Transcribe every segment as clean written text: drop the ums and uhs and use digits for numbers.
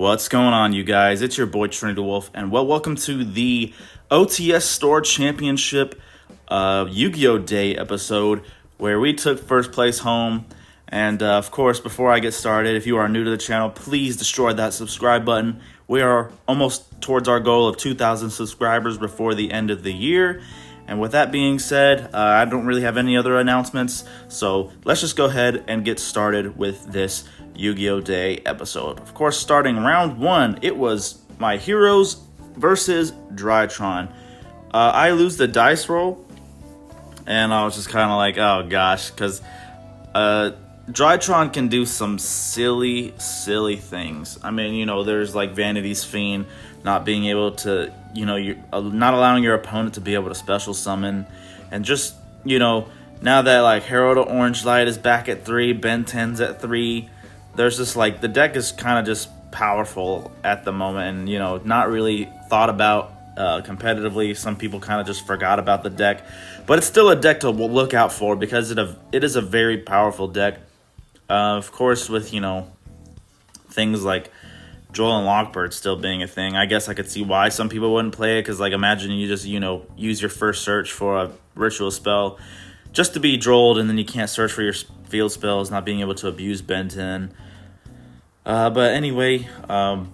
What's going on, you guys? It's your boy Trinity Wolf, and welcome to the OTS Store Championship Yu-Gi-Oh! Day episode, where we took first place home. And of course, before I get started, if you are new to the channel, please destroy that subscribe button. We are almost towards our goal of 2,000 subscribers before the end of the year. And with that being said, I don't really have any other announcements, so let's just go ahead and get started with this Yu-Gi-Oh! Day episode. Of course, starting round one, it was my HEROS versus Drytron. I lose the dice roll, and I was just kind of like, oh gosh, because Drytron can do some silly things. I mean, you know, there's like Vanity's Fiend, not being able to, you know, you're not allowing your opponent to be able to special summon, and just, you know, now that like Hero to Orange Light is back at 3, Ben 10's at 3, there's just like, the deck is kind of just powerful at the moment, and, you know, not really thought about competitively. Some people kind of just forgot about the deck, but it's still a deck to look out for because it is a very powerful deck. Of course, with, you know, things like Joel and Lockbird still being a thing, I guess I could see why some people wouldn't play it, because like imagine you just, you know, use your first search for a ritual spell just to be drolled, and then you can't search for your field spells, not being able to abuse Ben 10. But anyway, I've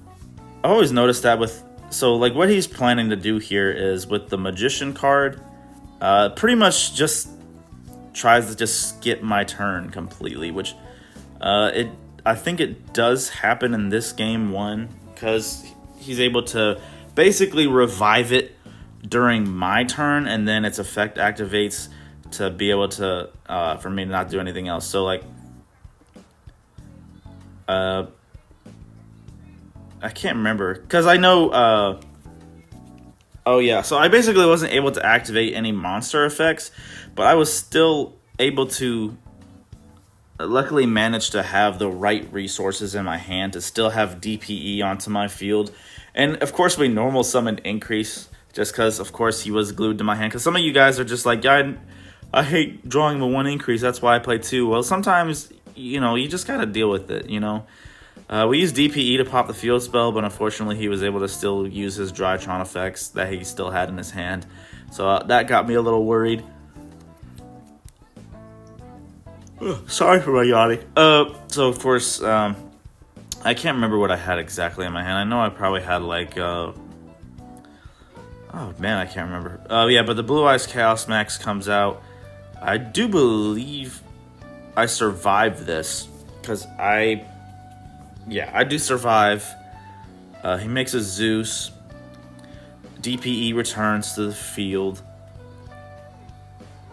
always noticed that with, so like what he's planning to do here is with the Magician card, pretty much just tries to just skip my turn completely, which I think it does happen in this game one, because he's able to basically revive it during my turn, and then its effect activates to be able to, for me to not do anything else. So like, I can't remember, because I know, oh yeah, so I basically wasn't able to activate any monster effects, but I was still able to luckily manage to have the right resources in my hand to still have DPE onto my field. And of course we normal summoned Increase, just because of course he was glued to my hand, because some of you guys are just like, yeah, I hate drawing the one Increase, that's why I play 2. Well, sometimes, you know, you just gotta deal with it, you know. We used DPE to pop the field spell, but unfortunately he was able to still use his Drytron effects that he still had in his hand. So that got me a little worried. Sorry for my yawning. So of course, I can't remember what I had exactly in my hand. I know I probably had like, oh man, I can't remember. Yeah, but the Blue Eyes Chaos Max comes out. I do believe I survived this, because I do survive. He makes a Zeus. DPE returns to the field.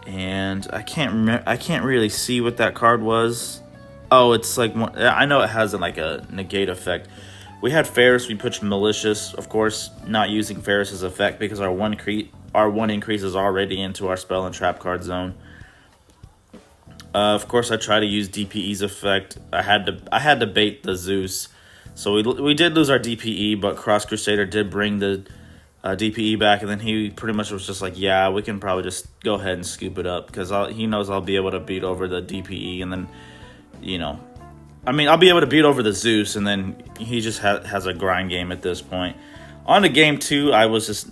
And I can't really see what that card was. Oh, it's like, I know it has like a negate effect. We had Ferris, we pushed Malicious, of course, not using Ferris's effect because our one increase is already into our spell and trap card zone. Of course, I tried to use DPE's effect. I had to bait the Zeus, so we did lose our DPE, but Cross Crusader did bring the DPE back, and then he pretty much was just like, yeah, we can probably just go ahead and scoop it up, because he knows I'll be able to beat over the DPE, and then, you know, I mean, I'll be able to beat over the Zeus, and then he just has a grind game at this point. On to game 2, I was just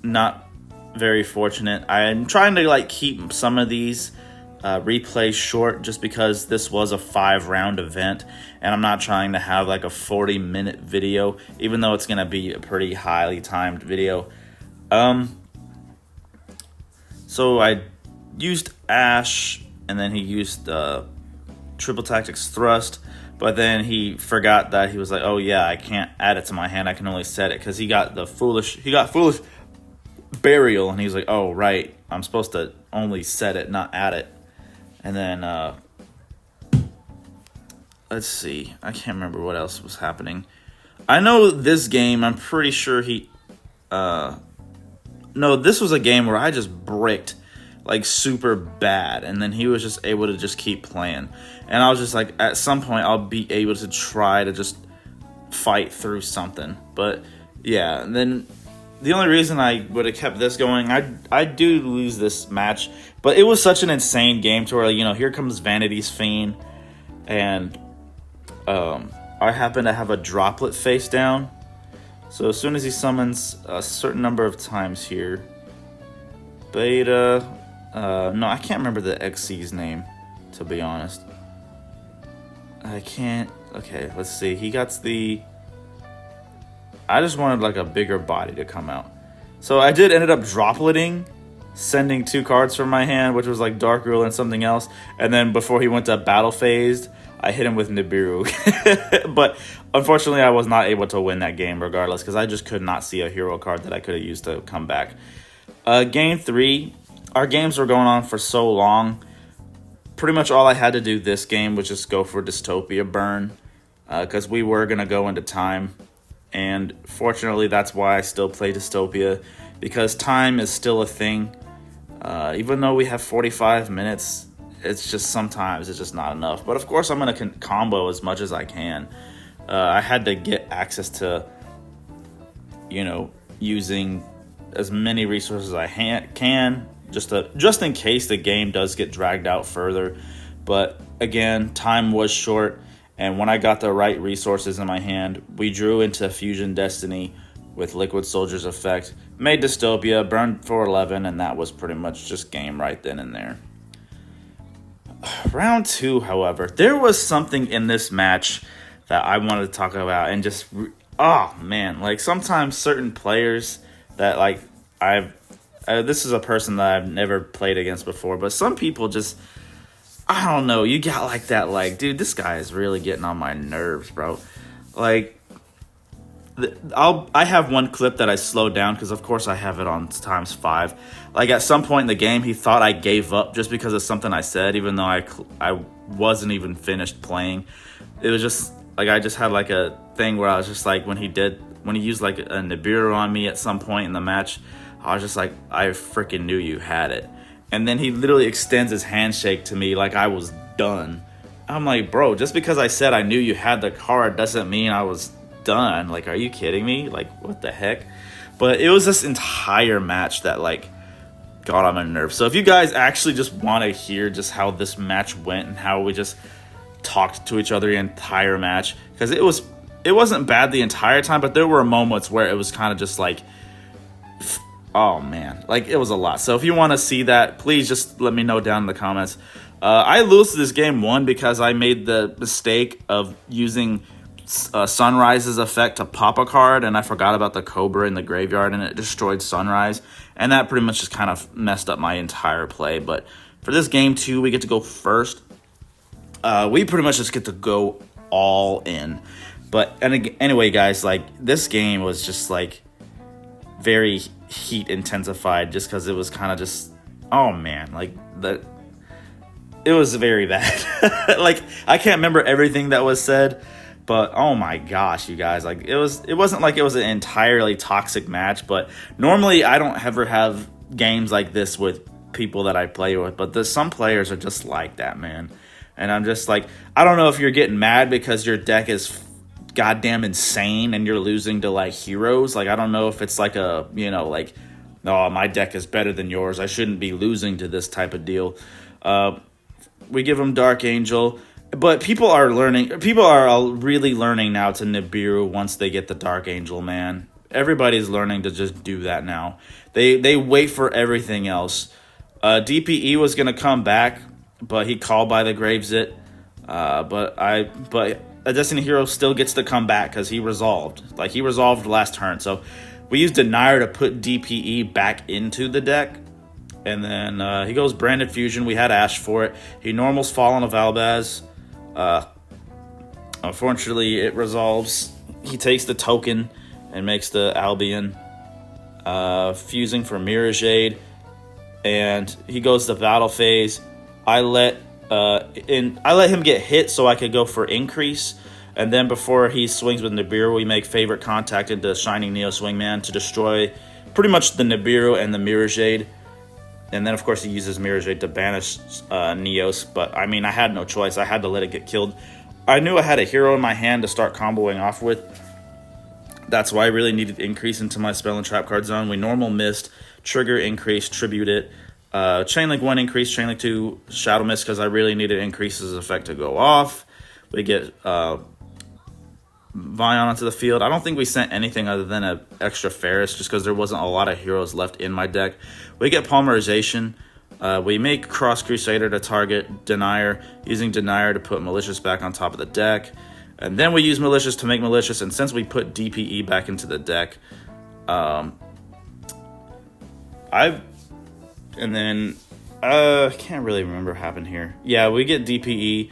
not very fortunate. I'm trying to like keep some of these replays short, just because this was a 5-round event, and I'm not trying to have like a 40-minute video, even though it's gonna be a pretty highly timed video. So I used Ash, and then he used Triple Tactics Thrust, but then he forgot that he was like, oh yeah, I can't add it to my hand, I can only set it, because he got Foolish Burial, and he's like, oh right, I'm supposed to only set it, not add it. And then, let's see, I can't remember what else was happening. I know this game, I'm pretty sure no, this was a game where I just bricked, like, super bad, and then he was just able to just keep playing. And I was just like, at some point, I'll be able to try to just fight through something. But, yeah, and then the only reason I would have kept this going, I do lose this match, but it was such an insane game to where, you know, here comes Vanity's Fiend, and I happen to have a droplet face down. So as soon as he summons a certain number of times here, Beta, no, I can't remember the XC's name, to be honest. I can't, okay, let's see. He got the, I just wanted like a bigger body to come out. So I did ended up dropleting, sending 2 cards from my hand, which was like Dark Rule and something else. And then before he went to battle phased, I hit him with Nibiru. But unfortunately, I was not able to win that game regardless, because I just could not see a hero card that I could have used to come back. Game 3, our games were going on for so long. Pretty much all I had to do this game was just go for Dystopia burn, because we were going to go into time. And fortunately, that's why I still play Dystopia, because time is still a thing. Even though we have 45 minutes, it's just sometimes it's just not enough. But of course, I'm going to combo as much as I can. I had to get access to, you know, using as many resources as I can, just in case the game does get dragged out further. But again, time was short. And when I got the right resources in my hand, we drew into Fusion Destiny with Liquid Soldier's effect, made Dystopia, burned for 11, and that was pretty much just game right then and there. Round 2, however, there was something in this match that I wanted to talk about, and just, oh man, like sometimes certain players that like this is a person that I've never played against before, but some people just, I don't know, you got like that, like, dude, this guy is really getting on my nerves, bro. Like, I have one clip that I slowed down because, of course, I have it on ×5. Like, at some point in the game, he thought I gave up just because of something I said, even though I wasn't even finished playing. It was just, like, I just had, like, a thing where I was just, like, when he used, like, a Nibiru on me at some point in the match, I was just like, I freaking knew you had it. And then he literally extends his handshake to me like I was done. I'm like, bro, just because I said I knew you had the card doesn't mean I was done. Like, are you kidding me? Like, what the heck? But it was this entire match that, like, got on my nerves. So if you guys actually just want to hear just how this match went and how we just talked to each other the entire match, because it wasn't bad the entire time, but there were moments where it was kind of just like, oh man, like it was a lot. So if you want to see that, please just let me know down in the comments. I lost this game 1 because I made the mistake of using Sunrise's effect to pop a card, and I forgot about the Cobra in the graveyard, and it destroyed Sunrise, and that pretty much just kind of messed up my entire play. But for this game 2, we get to go first. We pretty much just get to go all in. But anyway, guys, like this game was just like very heat intensified, just because it was kind of just, oh man, like it was very bad. Like, I can't remember everything that was said, but oh my gosh, you guys, like it wasn't like it was an entirely toxic match. But normally I don't ever have games like this with people that I play with, but some players are just like that, man. And I'm just like, I don't know if you're getting mad because your deck is goddamn insane and you're losing to like heroes. Like, I don't know if it's like a, you know, like, oh, my deck is better than yours, I shouldn't be losing to this type of deal. We give them Dark Angel, but people are really learning now to Nibiru once they get the Dark Angel, man. Everybody's learning to just do that now. They wait for everything else. DPE was gonna come back, but he called by the Gravesit. But a Destiny Hero still gets to come back because he resolved. Like, he resolved last turn. So we used Denier to put DPE back into the deck. And then he goes Branded Fusion. We had Ash for it. He normals Fallen of Albaz. Unfortunately, it resolves. He takes the token and makes the Albion. Fusing for Mirajade. And he goes to battle phase. I let him get hit so I could go for increase. And then before he swings with Nibiru, we make Favorite Contact into Shining Neo Swingman to destroy pretty much the Nibiru and the Mirajade. And then, of course, he uses Mirajade to banish Neos. But, I mean, I had no choice. I had to let it get killed. I knew I had a hero in my hand to start comboing off with. That's why I really needed increase into my Spell and Trap card zone. We normal missed, trigger increase, tribute it. Chainlink 1 increase, Chainlink 2 Shadow Mist because I really needed increases effect to go off. We get Vion onto the field. I don't think we sent anything other than an extra Ferris, just because there wasn't a lot of heroes left in my deck. We get Polymerization. We make Cross Crusader to target Denier, using Denier to put Malicious back on top of the deck. And then we use Malicious to make Malicious, and since we put DPE back into the deck, I can't really remember what happened here. Yeah, we get DPE.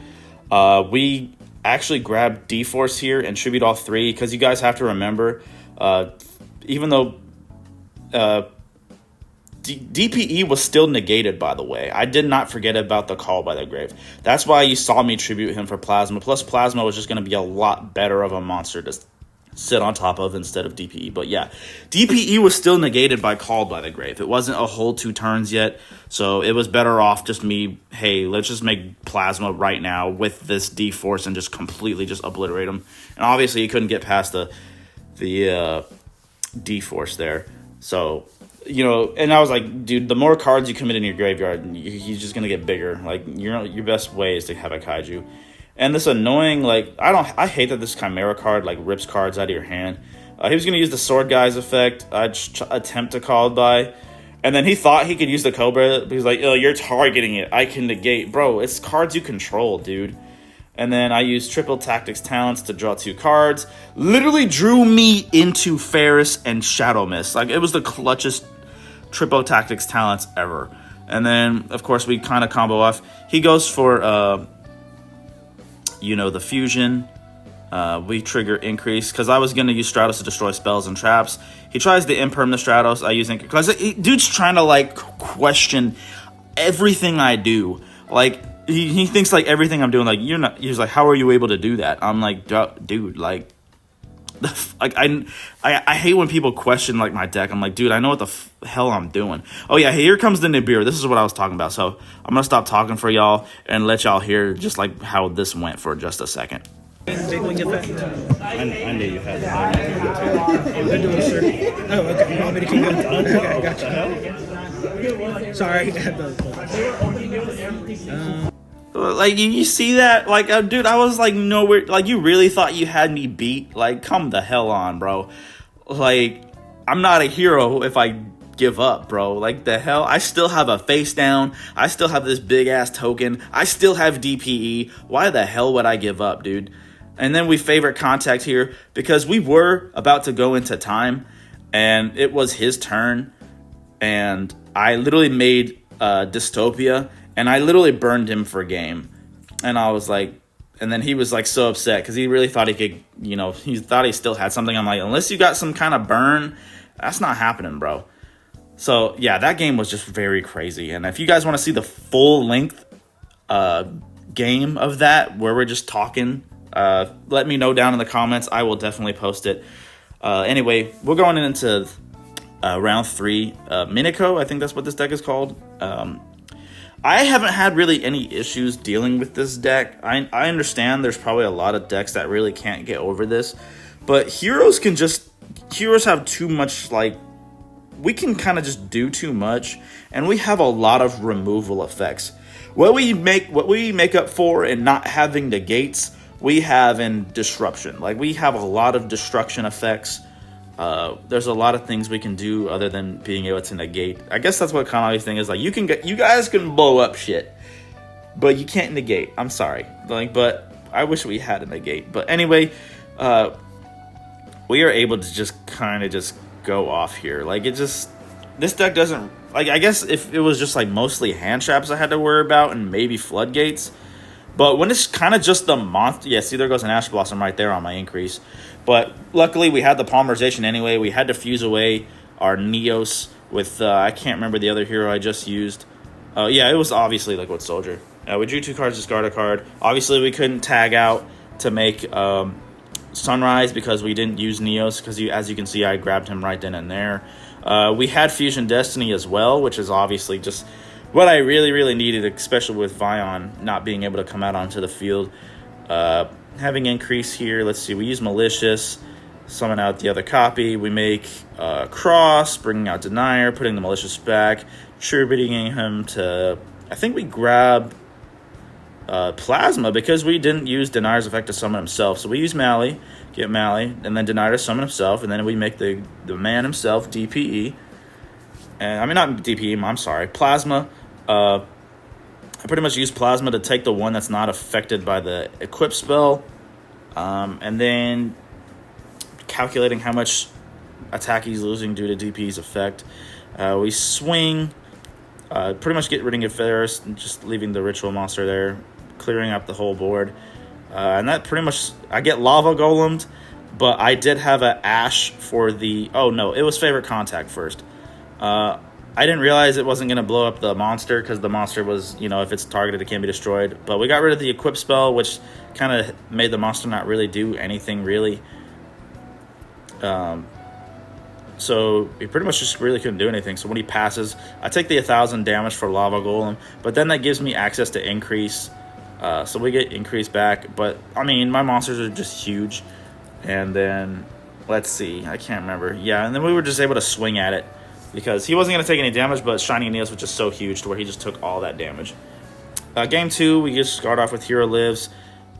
We actually grab D-Force here and tribute all 3, because you guys have to remember, even though DPE was still negated, by the way. I did not forget about the Call by the Grave. That's why you saw me tribute him for Plasma. Plus, Plasma was just going to be a lot better of a monster to sit on top of instead of DPE. But yeah, DPE was still negated by Called by the Grave. It wasn't a whole 2 turns yet, so it was better off just me, hey, let's just make Plasma right now with this D-Force and just completely just obliterate him. And obviously, he couldn't get past the D-Force there. So, you know, and I was like, dude, the more cards you commit in your graveyard, he's just going to get bigger. Like, your best way is to have a Kaiju. And this annoying, like, I hate that this Chimera card, like, rips cards out of your hand. He was going to use the Sword Guy's effect, attempt to Called by. And then he thought he could use the Cobra. But he's like, oh, you're targeting it. I can negate. Bro, it's cards you control, dude. And then I used Triple Tactics Talents to draw 2 cards. Literally drew me into Ferris and Shadow Mist. Like, it was the clutchest Triple Tactics Talents ever. And then, of course, we kind of combo off. He goes for, you know, the Fusion. We trigger Increase, because I was going to use Stratos to destroy spells and traps. He tries the Impermanent Stratos. I use Increase. Because dude's trying to, like, question everything I do. Like, he thinks, like, everything I'm doing, like, you're not... He's like, how are you able to do that? I'm like, dude, like... Like, I hate when people question, like, my deck. I'm like, dude, I know what the hell I'm doing. Oh, yeah, here comes the Nibiru. This is what I was talking about. So I'm going to stop talking for y'all and let y'all hear just, like, how this went for just a second. Big wing effect. I knew you had that. Oh, good doing, sir. Oh, okay. You want me to keep going? Okay, gotcha. Sorry. Like, you see that? Like, dude, I was, like, nowhere. Like, you really thought you had me beat? Like, come the hell on, bro. Like, I'm not a hero if I give up, bro. Like, the hell? I still have a face down. I still have this big-ass token. I still have DPE. Why the hell would I give up, dude? And then we favorite contact here because we were about to go into time, and it was his turn, and I literally made Dystopia, and I literally burned him for game. And I was like, and then he was like so upset because he really thought he could, you know, he thought he still had something. I'm like, unless you got some kind of burn, that's not happening, bro. So yeah, that game was just very crazy. And if you guys want to see the full length game of that, where we're just talking, let me know down in the comments. I will definitely post it. Anyway, we're going into round 3. Minico, I think that's what this deck is called. I haven't had really any issues dealing with this deck. I understand there's probably a lot of decks that really can't get over this, but Heroes have too much, like, we can kind of just do too much, and we have a lot of removal effects. What we make up for in not having the gates, we have in disruption. Like, we have a lot of destruction effects. There's a lot of things we can do other than being able to negate. I guess that's what Konami's thing is. Like, you guys can blow up shit, but you can't negate. I'm sorry. Like, but I wish we had a negate. But anyway, we are able to just kind of just go off here. Like, this deck doesn't, like, I guess if it was just like mostly hand traps I had to worry about and maybe floodgates. But when it's kind of just the monster, yeah, see, there goes an Ash Blossom right there on my increase. But luckily, we had the Polymerization anyway. We had to fuse away our Neos with, I can't remember the other hero I just used. Yeah, it was obviously Liquid Soldier. We drew 2 cards, discard a card. Obviously, we couldn't tag out to make Sunrise because we didn't use Neos. Because, as you can see, I grabbed him right then and there. We had Fusion Destiny as well, which is obviously just what I really, really needed, especially with Vion not being able to come out onto the field. Having increase here, let's see, we use Malicious, summon out the other copy. We make Cross, bringing out Denier, putting the Malicious back, tributing him to, I think we grab Plasma, because we didn't use Denier's effect to summon himself. So we use Mally, get Mally, and then Denier to summon himself, and then we make the man himself DPE. And I mean, not DPE, I'm sorry, Plasma. I pretty much use Plasma to take the one that's not affected by the equip spell. And then calculating how much attack he's losing due to DPE's effect. We swing, pretty much get rid of Ferris and just leaving the ritual monster there, clearing up the whole board. And that pretty much, I get lava golemed, but I did have a Ash for the, oh no, it was favorite contact first. I didn't realize it wasn't going to blow up the monster because the monster was, you know, if it's targeted, it can't be destroyed. But we got rid of the equip spell, which kind of made the monster not really do anything, really. So he pretty much just really couldn't do anything. So when he passes, I take the 1,000 damage for Lava Golem, but then that gives me access to increase. So we get increase back. But, I mean, my monsters are just huge. And then, let's see, I can't remember. Yeah, and then we were just able to swing at it because he wasn't going to take any damage, but Shining Aeneas was just so huge to where he just took all that damage. Game 2, we just start off with Hero Lives,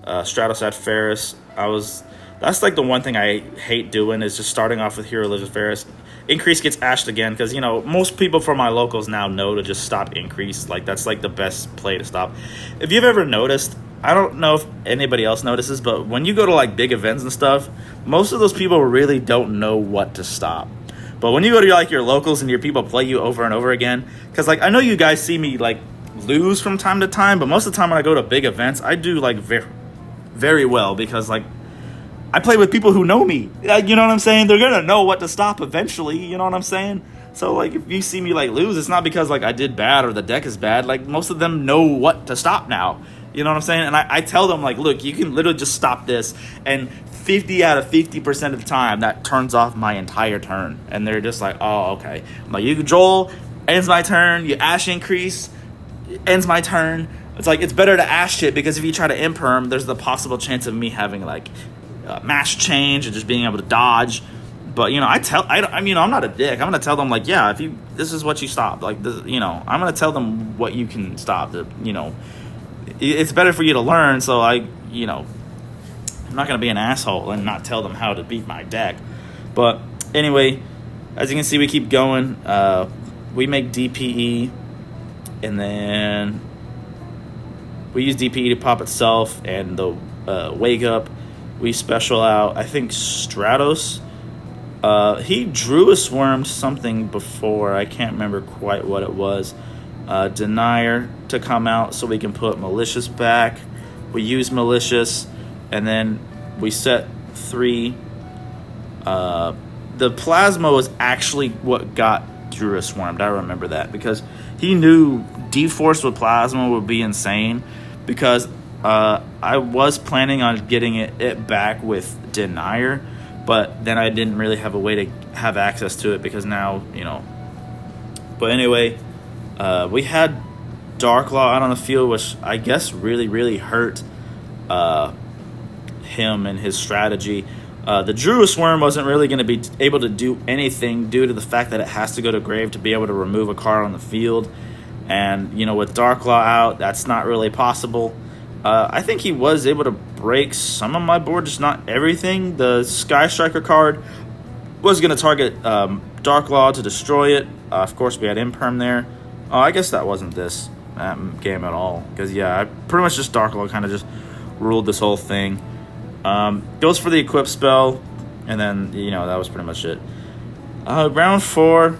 Stratos at Ferris. That's like the one thing I hate doing is just starting off with Hero Lives with Ferris. Increase gets ashed again because, you know, most people from my locals now know to just stop Increase. Like, that's like the best play to stop. If you've ever noticed, I don't know if anybody else notices, but when you go to like big events and stuff, most of those people really don't know what to stop. But when you go to like your locals and your people play you over and over again, because like I know you guys see me like lose from time to time, but most of the time when I go to big events, I do like very, very well because like I play with people who know me. Like, you know what I'm saying? They're gonna know what to stop eventually. You know what I'm saying? So like if you see me like lose, it's not because like I did bad or the deck is bad. Like most of them know what to stop now. You know what I'm saying? And I tell them like, look, you can literally just stop this, and 50 out of 50% of the time that turns off my entire turn, and they're just like, oh, okay. I'm like, you control, ends my turn. You Ash Increase, ends my turn. It's like it's better to Ash it because if you try to imperm, there's the possible chance of me having like mash change and just being able to dodge. But you know, I mean, I'm not a dick. I'm gonna tell them like, yeah, if you this is what you stop. Like, this, you know, I'm gonna tell them what you can stop. You know, it's better for you to learn. So you know, I'm not gonna be an asshole and not tell them how to beat my deck. But anyway, as you can see, we keep going. We make DPE, and then we use DPE to pop itself and the wake up. We special out, I think, Stratos. He drew a swarm something before. I can't remember quite what it was. Denier to come out so we can put Malicious back. We use Malicious, and then we set 3. The Plasma was actually what got Drew swarmed. I remember that because he knew D-Force with Plasma would be insane because I was planning on getting it back with Denier, but then I didn't really have a way to have access to it because now, you know. But anyway, we had Darklaw out on the field, which I guess really, really hurt him and his strategy. The Druid Worm wasn't really going to be able to do anything due to the fact that it has to go to grave to be able to remove a card on the field. And, you know, with Darklaw out, that's not really possible. I think he was able to break some of my board, just not everything. The Sky Striker card was going to target Darklaw to destroy it. Of course, we had Imperm there. Oh, I guess that wasn't this game at all. Because, yeah, pretty much just Darklaw kind of just ruled this whole thing. Goes for the Equip spell, and then, you know, that was pretty much it. Round 4,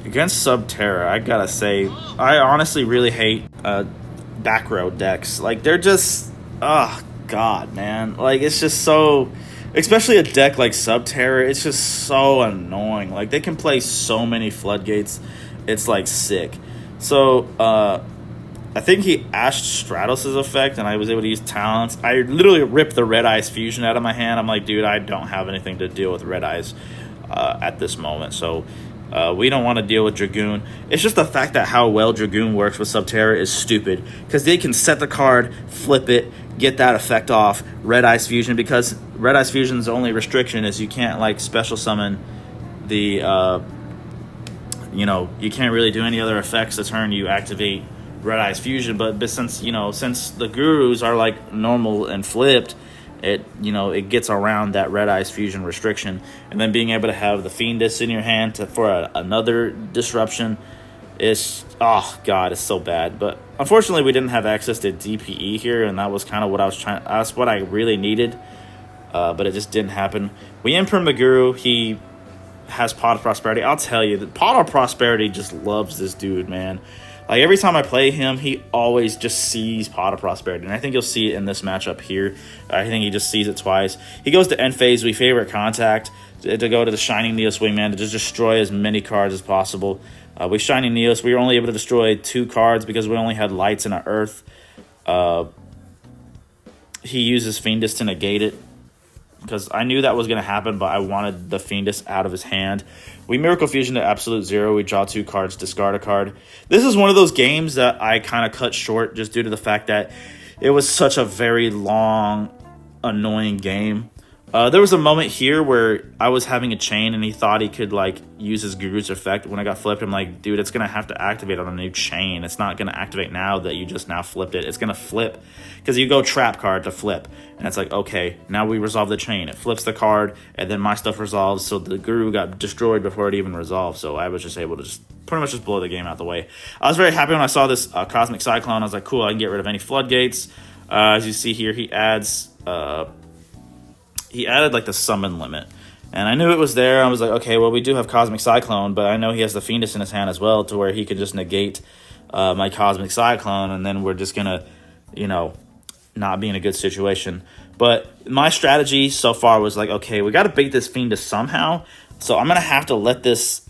against Subterror, I gotta say, I honestly really hate back row decks. Like, they're just, oh, God, man. Like, it's just so, especially a deck like Subterror, it's just so annoying. Like, they can play so many floodgates, it's, like, sick. So, I think he ashed Stratos' effect, and I was able to use Talents. I literally ripped the Red Eyes Fusion out of my hand. I'm like, dude, I don't have anything to deal with Red Eyes at this moment. So we don't want to deal with Dragoon. It's just the fact that how well Dragoon works with Subterror is stupid. Because they can set the card, flip it, get that effect off, Red Eyes Fusion. Because Red Eyes Fusion's only restriction is you can't, like, special summon the, you know, you can't really do any other effects the turn you activate Red Eyes Fusion, but since since the Gurus are like normal and flipped, it gets around that Red Eyes Fusion restriction, and then being able to have the Fiendus in your hand for another disruption is, oh god, it's so bad. But unfortunately, we didn't have access to DPE here, and that was kind of what that's what I really needed, but it just didn't happen. We imprint the Guru. He has Pot of Prosperity. I'll tell you, the Pot of Prosperity just loves this dude, man. Like, every time I play him, he always just sees Pot of Prosperity. And I think you'll see it in this matchup here. I think he just sees it twice. He goes to end phase. We favorite Contact to go to the Shining Neos Wingman to just destroy as many cards as possible. With Shining Neos, we were only able to destroy 2 cards because we only had Lights and an Earth. He uses Fiendus to negate it, because I knew that was going to happen, but I wanted the Fiendus out of his hand. We Miracle Fusion to Absolute Zero. We draw 2 cards, discard a card. This is one of those games that I kind of cut short just due to the fact that it was such a very long, annoying game. There was a moment here where I was having a chain and he thought he could like use his Guru's effect. When I got flipped, I'm like, dude, it's going to have to activate on a new chain. It's not going to activate now that you just now flipped it. It's going to flip because you go trap card to flip. And it's like, okay, now we resolve the chain. It flips the card and then my stuff resolves. So the Guru got destroyed before it even resolved. So I was just able to just pretty much just blow the game out the way. I was very happy when I saw this Cosmic Cyclone. I was like, cool, I can get rid of any floodgates. As you see here, he adds... he added like the summon limit, and I knew it was there. I was like, okay, well, we do have Cosmic Cyclone, but I know he has the Fiendus in his hand as well, to where he could just negate my Cosmic Cyclone, and then we're just gonna, not be in a good situation. But my strategy so far was like, okay, we got to bait this Fiendus somehow, so I'm gonna have to let this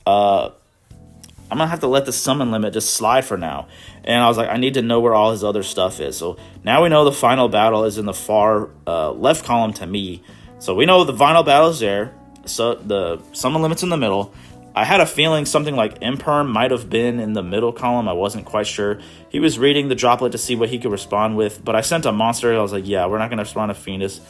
summon limit just slide for now. And I was like, I need to know where all his other stuff is. So now we know the final battle is in the far left column to me. So we know the final battle is there. So the summon limit's in the middle. I had a feeling something like Imperm might have been in the middle column. I wasn't quite sure. He was reading the droplet to see what he could respond with. But I sent a monster. I was like, yeah, we're not going to respond to Fiendus.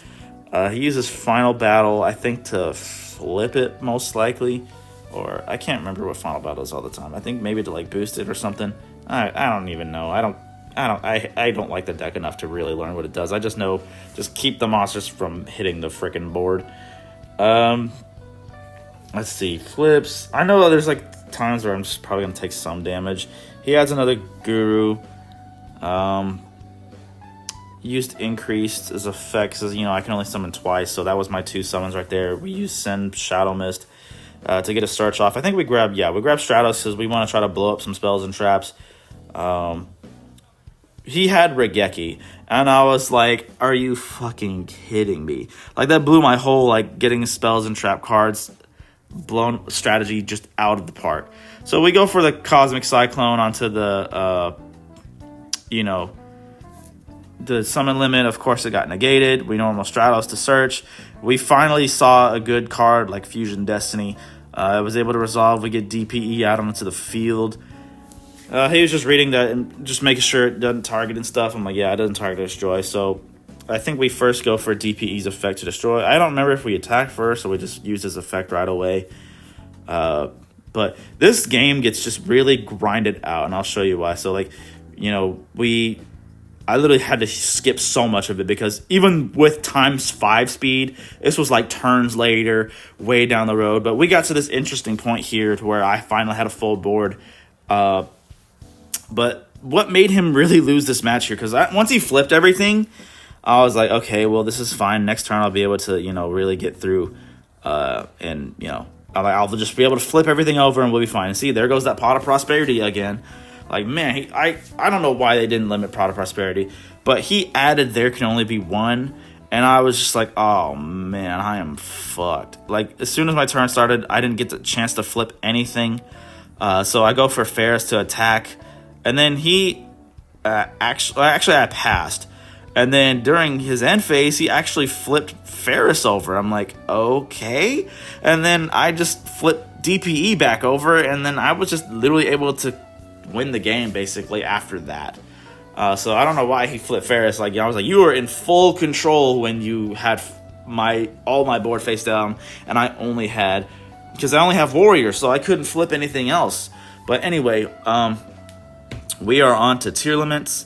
He uses final battle, I think, to flip it most likely. Or I can't remember what final battle is all the time. I think maybe to like boost it or something. I don't even know. I don't like the deck enough to really learn what it does. I just know just keep the monsters from hitting the frickin' board. Let's see, flips. I know there's like times where I'm just probably gonna take some damage. He adds another Guru. Used increased as effect because I can only summon twice, so that was my 2 summons right there. We used Send Shadow Mist to get a search off. I think we grabbed Stratos because we want to try to blow up some spells and traps. He had Regeki, and I was like, are you fucking kidding me? Like, that blew my whole, like, getting spells and trap cards blown strategy just out of the park. So we go for the Cosmic Cyclone onto the, the summon limit. Of course, it got negated. We normal Stratos to search. We finally saw a good card like Fusion Destiny. I was able to resolve. We get DPE out onto the field. He was just reading that and just making sure it doesn't target and stuff. I'm like, yeah, it doesn't target or destroy. So I think we first go for DPE's effect to destroy. I don't remember if we attack first or we just use his effect right away. But this game gets just really grinded out, and I'll show you why. So, like, I literally had to skip so much of it because even with ×5 speed, this was like turns later, way down the road. But we got to this interesting point here to where I finally had a full board. But what made him really lose this match here, because once he flipped everything, I was like, okay, well, this is fine. Next turn, I'll be able to, really get through. I'll just be able to flip everything over and we'll be fine. And see, there goes that Pot of Prosperity again. Like, man, I don't know why they didn't limit Pot of Prosperity, but he added there can only be 1, and I was just like, oh, man, I am fucked. Like, as soon as my turn started, I didn't get the chance to flip anything, so I go for Ferris to attack, and then he actually I passed, and then during his end phase, he actually flipped Ferris over. I'm like, okay, and then I just flipped DPE back over, and then I was just literally able to win the game basically after that. So I don't know why he flipped Ferris. Like, I was like, you were in full control when you had all my board face down, and I only had, because I only have warriors, so I couldn't flip anything else. But anyway, we are on to Tearlaments.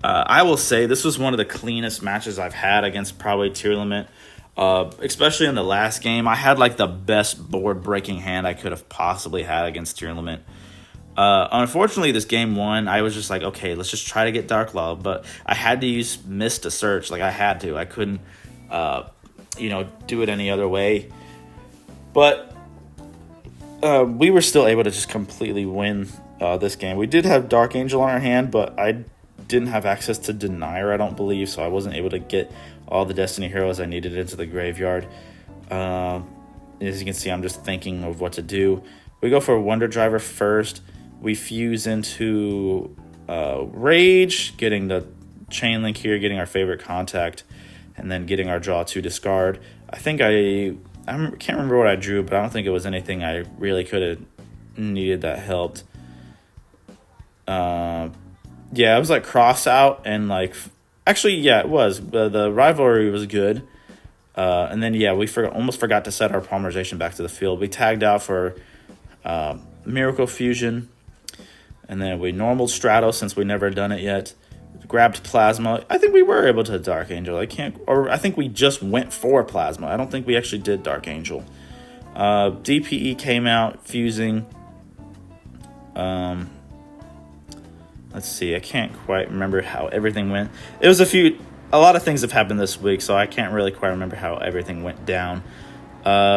I will say this was one of the cleanest matches I've had against probably Tearlament. Especially in the last game, I had like the best board breaking hand I could have possibly had against Tearlament. Unfortunately, this game one, I was just like, okay, let's just try to get Dark Law, but I had to use Mist to search. Like I had to. I couldn't, do it any other way. But we were still able to just completely win this game. We did have Dark Angel on our hand, but I didn't have access to Denier, I don't believe, so I wasn't able to get all the Destiny Heroes I needed into the graveyard. As you can see, I'm just thinking of what to do. We go for a Wonder Driver first. We fuse into Rage, getting the Chain Link here, getting our favorite contact, and then getting our draw to discard. I think I can't remember what I drew, but I don't think it was anything I really could have needed that helped. Yeah, it was like cross out and like... Actually, yeah, it was. The rivalry was good. And then, yeah, we almost forgot to set our polymerization back to the field. We tagged out for Miracle Fusion. And then we normaled Stratos since we never done it yet. Grabbed Plasma. I think we were able to Dark Angel. I think we just went for Plasma. I don't think we actually did Dark Angel. DPE came out, fusing. Let's see. I can't quite remember how everything went. It was a lot of things have happened this week, so I can't really quite remember how everything went down.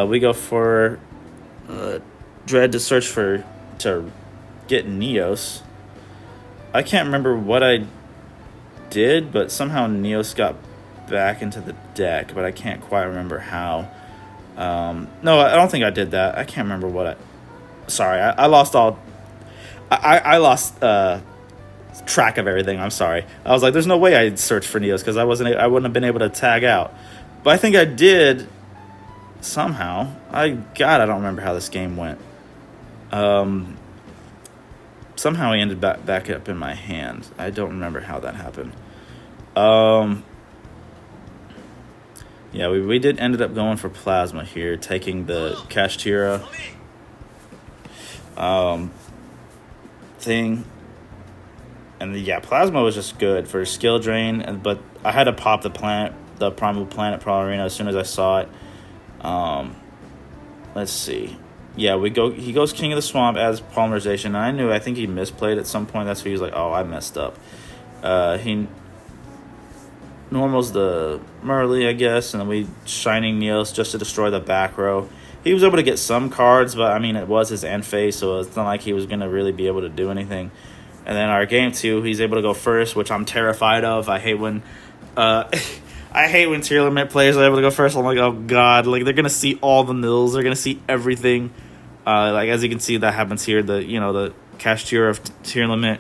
We go for Dread to search to get Neos. I can't remember what I did, but somehow Neos got back into the deck, but I can't quite remember how. No, I don't think I did that. I can't remember what Sorry, I lost all... I lost track of everything. I'm sorry. I was like, there's no way I'd search for Neos because I wouldn't have been able to tag out. But I think I did somehow. I don't remember how this game went. Somehow he ended back up in my hand. I don't remember how that happened. Yeah, we did ended up going for Plasma here, taking the Kashtira thing. And yeah, Plasma was just good for skill drain, but I had to pop the Primal Planet Arena as soon as I saw it. Let's see. Yeah, he goes King of the Swamp as Polymerization, and I think he misplayed at some point. That's why he was like, oh, I messed up. He normals the Merly, I guess, and then we Shining Neos just to destroy the back row. He was able to get some cards, but I mean, it was his end phase, so it's not like he was going to really be able to do anything. And then our game 2, he's able to go first, which I'm terrified of. I hate when Tearlament players are able to go first. I'm like, oh god, like they're gonna see all the mills, they're gonna see everything. Like as you can see, that happens here. The Kashtira of Tearlament,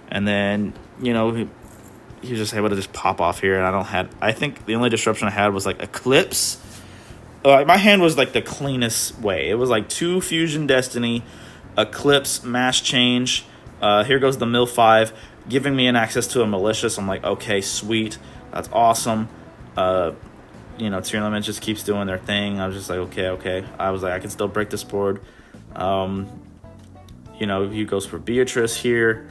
and then he was just able to just pop off here. And I think the only disruption I had was like Eclipse. My hand was like the cleanest way. It was like 2 Fusion Destiny, Eclipse, Mash Change. Here goes the Mill 5, giving me an access to a Malicious. I'm like, okay, sweet. That's awesome. Tearlaments just keeps doing their thing. I was just like, okay. I was like, I can still break this board. He goes for Beatrice here.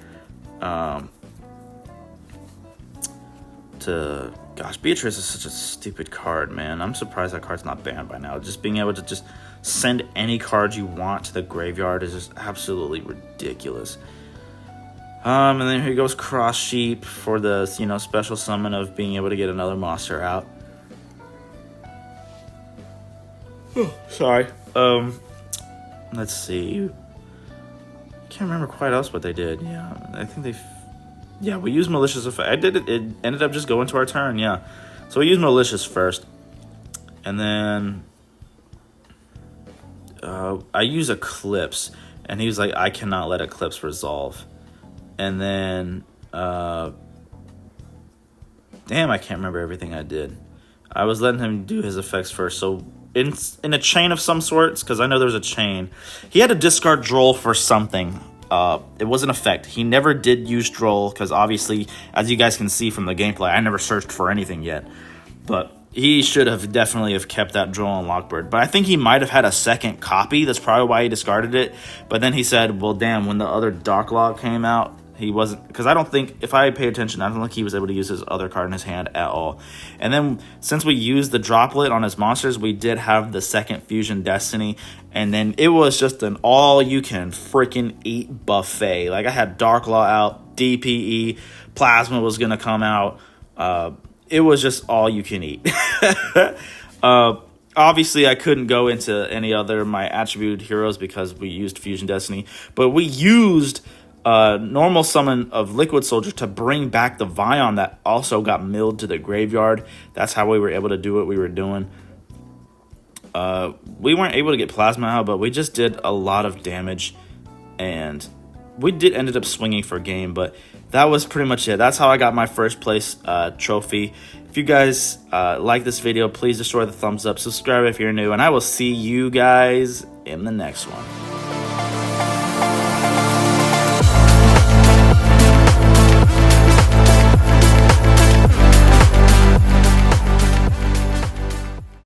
Beatrice is such a stupid card, man. I'm surprised that card's not banned by now. Just being able to just send any card you want to the graveyard is just absolutely ridiculous. And then here goes Cross Sheep for the, special summon of being able to get another monster out. Sorry. Let's see. I can't remember quite else what they did. Yeah, I think we used Malicious Effect. It ended up just going to our turn, yeah. So we used Malicious first. And then I use Eclipse. And he was like, I cannot let Eclipse resolve. And then, damn, I can't remember everything I did. I was letting him do his effects first. So in a chain of some sorts, because I know there's a chain, he had to discard Droll for something. It was an effect. He never did use Droll, because obviously, as you guys can see from the gameplay, I never searched for anything yet. But he should have definitely have kept that Droll and Lockbird. But I think he might have had a second copy. That's probably why he discarded it. But then he said, well, damn, when the other Dark Log came out, He wasn't, because I don't think, if I paid attention, I don't think he was able to use his other card in his hand at all. And then since we used the droplet on his monsters, we did have the second Fusion Destiny, and then it was just an all-you-can-freaking-eat buffet. Like, I had Dark Law out, DPE, Plasma was going to come out. It was just all-you-can-eat. Obviously, I couldn't go into any other of my attributed heroes because we used Fusion Destiny, but we used normal summon of Liquid Soldier to bring back the Vion that also got milled to the graveyard. That's how we were able to do what we were doing. We weren't able to get Plasma out, but we just did a lot of damage, and we ended up swinging for game, but that was pretty much it. That's how I got my first place trophy. If you guys like this video, please destroy the thumbs up, subscribe if you're new, and I will see you guys in the next one.